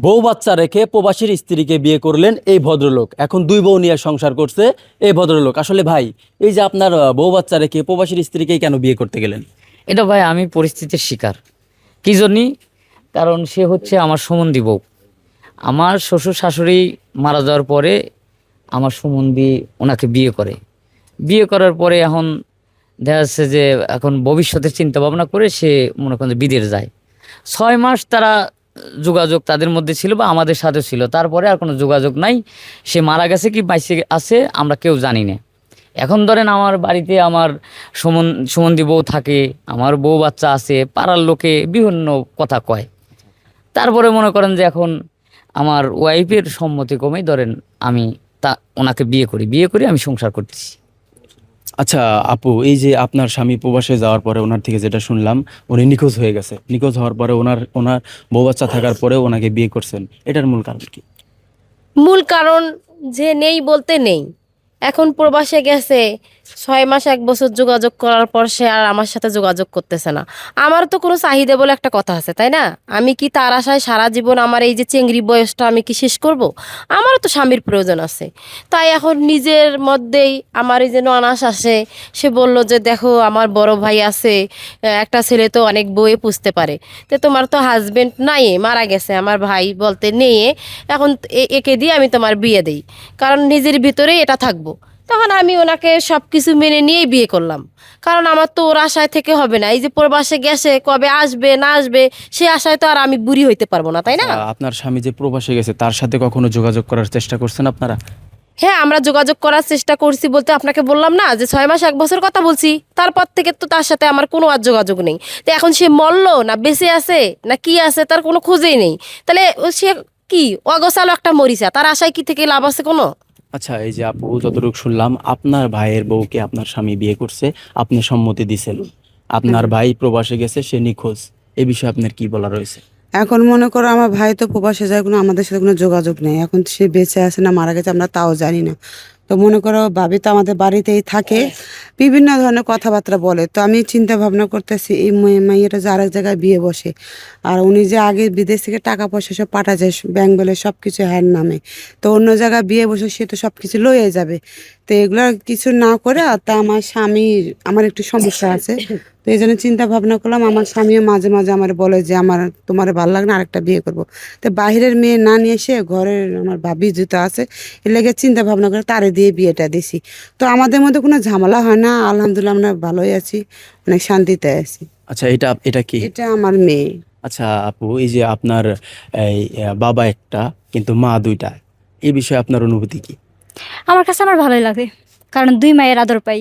বউ বাচ্চা রেখে প্রবাসীর স্ত্রীকে বিয়ে করলেন এই ভদ্রলোক, এখন দুই বউ নিয়ে সংসার করছে এই ভদ্রলোক। আসলে ভাই, এই যে আপনার বউ বাচ্চা রেখে প্রবাসীর স্ত্রীকে কেন বিয়ে করতে গেলেন? এটা ভাই আমি পরিস্থিতির শিকার। কি জন্যই? কারণ সে হচ্ছে আমার সম্বন্ধী বউ। আমার শ্বশুর শাশুড়ি মারা যাওয়ার পরে আমার সম্বন্ধী ওনাকে বিয়ে করে। বিয়ে করার পরে এখন দেখা যাচ্ছে যে এখন ভবিষ্যতের চিন্তা ভাবনা করে সে মনে করেন যে বিদেশ যায়। 6 মাস তারা যোগাযোগ তাদের মধ্যে ছিল বা আমাদের সাথে ছিল, তারপরে আর কোনো যোগাযোগ নাই। সে মারা গেছে কি বাইসে আছে আমরা কেউ জানি না। এখন ধরেন আমার বাড়িতে আমার সম্বন্ধী বউ থাকে, আমার বউ বাচ্চা আছে, পাড়ার লোকে বিভিন্ন কথা কয়। তারপরে মনে করেন যে এখন আমার ওয়াইফের সম্মতি কমেই ধরেন আমি ওনাকে বিয়ে করি আমি সংসার করতেছি। আচ্ছা আপু, এই যে আপনার স্বামী প্রবাসে যাওয়ার পরে ওনার থেকে যেটা শুনলাম, উনি নিখোঁজ হয়ে গেছে। নিখোঁজ হওয়ার পরে ওনার ওনার বউ বাচ্চা থাকার পরে ওনাকে বিয়ে করছেন, এটার মূল কারণ কি? মূল কারণ যে নেই বলতে নেই। এখন প্রবাসে গেছে 6 মাস 1 বছর যোগাযোগ করার পর সে আর আমার সাথে যোগাযোগ করতেছে না। আমার তো কোনো চাহিদা বলে একটা কথা আছে, তাই না? আমি কি তার আশায় সারা জীবন আমার এই যে চেংড়ি বয়সটা আমি কি শেষ করব? আমারও তো স্বামীর প্রয়োজন আছে। তাই এখন নিজের মধ্যেই আমার এই যে ননাস আসে, সে বলল যে দেখো আমার বড় ভাই আছে, একটা ছেলে তো অনেক বউয়ে পুষতে পারে, তো তোমার তো হাজবেন্ড নাই, মারা গেছে আমার ভাই বলতে নেই, এখন একে দিয়ে আমি তোমার বিয়ে দেই, কারণ নিজের ভিতরেই এটা থাকবো। তখন আমি ওনাকে সব কিছু মেনে নিয়েই বিয়ে করলাম, কারণ আমার তো ওর আশায় থেকে হবে না। এই যে প্রবাসে গেছে, কবে আসবে না আসবে সে আশায় তো আর আমি বুড়ি হইতে পারবো না, তাই না? আপনার স্বামী যে প্রবাসে গেছে তার সাথে কখনো যোগাযোগ করার চেষ্টা করছেন আপনারা? হ্যাঁ, আমরা যোগাযোগ করার চেষ্টা করছি, বলতে আপনাকে বললাম না যে 6 মাস 1 বছর কথা বলছি, তারপর থেকে তো তার সাথে আমার কোনো আর যোগাযোগ নেই। তো এখন সে মরলো না বেঁচে আছে না কি আছে তার কোনো খোঁজেই নেই। তাহলে সে কি অগোছালো একটা মরিচা, তার আশায় কি থেকে লাভ আছে কোনো? আচ্ছা, এই যে আপু যতটুকু শুনলাম, আপনার ভাইয়ের বউকে আপনার স্বামী বিয়ে করছে, আপনি সম্মতি দিছেন। আপনার ভাই প্রবাসে গেছে, সে নিখোঁজ, এই বিষয়ে আপনার কি বলা রয়েছে? এখন মনে করো আমার ভাই তো প্রবাসে যায়, কোনো আমাদের সাথে কোনো যোগাযোগ নেই। এখন সে বেঁচে আছে না মারা গেছে আমরা তাও জানি না। তো মনে করো ভাবি তো আমাদের বাড়িতেই থাকে, বিভিন্ন ধরনের কথাবার্তা বলে। তো আমি চিন্তা ভাবনা করতেছি এই মেয়েটা যে আরেক জায়গায় বিয়ে বসে, আর উনি যে আগে বিদেশ থেকে টাকা পয়সা সব পাঠা যায় ব্যাংক ব্যালেন্স সব কিছু হ্যার নামে, তো অন্য জায়গায় বিয়ে বসে সে তো সব কিছু লয়ে যাবে। তো এগুলো কিছু না করে তা আমার স্বামীর আমার একটু সমস্যা আছে। তো এই জন্য চিন্তা ভাবনা করলাম। আমার স্বামীও মাঝে মাঝে আমার বলে যে আমার তোমার ভালো লাগে না, আরেকটা বিয়ে করব। তো বাইরের মেয়ে না নিয়ে এসে ঘরের আমার ভাবি যেটা আছে এর লেগে চিন্তা ভাবনা করে তারে দিয়ে বিয়েটা দিছি। তো আমাদের মধ্যে কোনো ঝামেলা হয় না, আলহামদুলিল্লাহ আমরা ভালোই আছি, অনেক শান্তিতে আছি। আচ্ছা, এটা এটা কি? এটা আমার মেয়ে। আচ্ছা আপু, এই যে আপনার এই বাবা একটা কিন্তু মা দুইটা, এই বিষয়ে আপনার অনুভূতি কি? আমার কাছে আমার ভালোই লাগে, কারণ দুই মায়ের আদর পাই।